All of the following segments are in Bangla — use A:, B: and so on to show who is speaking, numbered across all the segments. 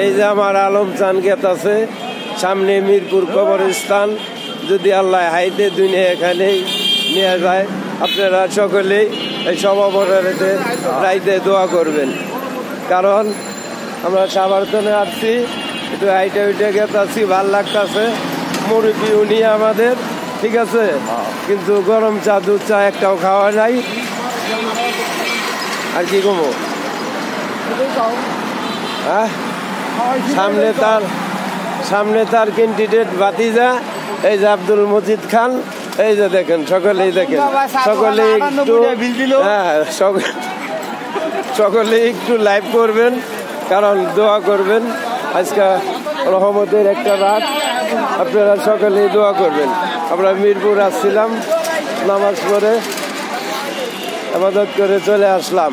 A: এই যে আমার আলম চান গেট আছে, সামনে মিরপুর কবরস্থান। যদি আল্লাহ হাইতে দুনিয়া এখানেই নিয়ে যায়, আপনারা সকলেই এই সমাবরণে রাইতে দোয়া করবেন। কারণ আমরা সাবারতনে আসছি, একটু হাইটে উঠে গেছি, ভাল লাগতেছে। মুরব্বী উনি আমাদের, ঠিক আছে, কিন্তু গরম চা দুধ চা একটাও খাওয়া নাই। আর কি কমো, হ্যাঁ, সামনে তার ক্যান্ডিডেট ভাতিজা, এই যে আব্দুল মজিদ খান। এই যে দেখেন, সকলেই দেখেন, সকলেই একটু, হ্যাঁ, সকলেই একটু লাইভ করবেন, কারণ দোয়া করবেন। আজকে রহমতের একটা রাত, আপনারা সকলেই দোয়া করবেন। আমরা মিরপুর আসছিলাম, নামাজ পড়ে ইবাদত করে চলে আসলাম।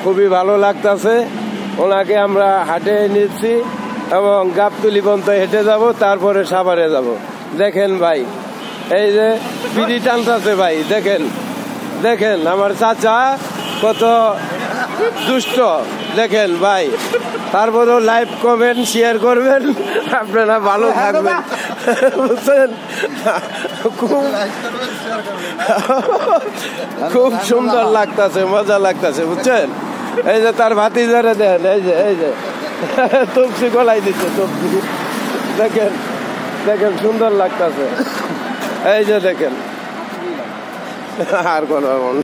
A: খুবই ভালো লাগতেছে। ওনাকে আমরা হাটে নিচ্ছি এবং গাবতলি পর্যন্ত হেঁটে যাব, তারপরে সাভারে যাব। দেখেন ভাই, এই যে বিড়ি টানতেছে ভাই, দেখেন দেখেন আমার চাচা কত দুষ্ট, দেখেন ভাই। তারপরেও লাইভ কমেন্ট শেয়ার করবেন, আপনারা ভালো থাকবেন, বুঝছেন। খুব সুন্দর লাগতেছে, মজা লাগতেছে, বুঝছেন। এই যে তার ভাতিজারে দেন, এই যে তপসি গলাই দিচ্ছে, তপসি, দেখেন দেখেন, সুন্দর লাগতেছে। এই যে দেখেন, আর কোন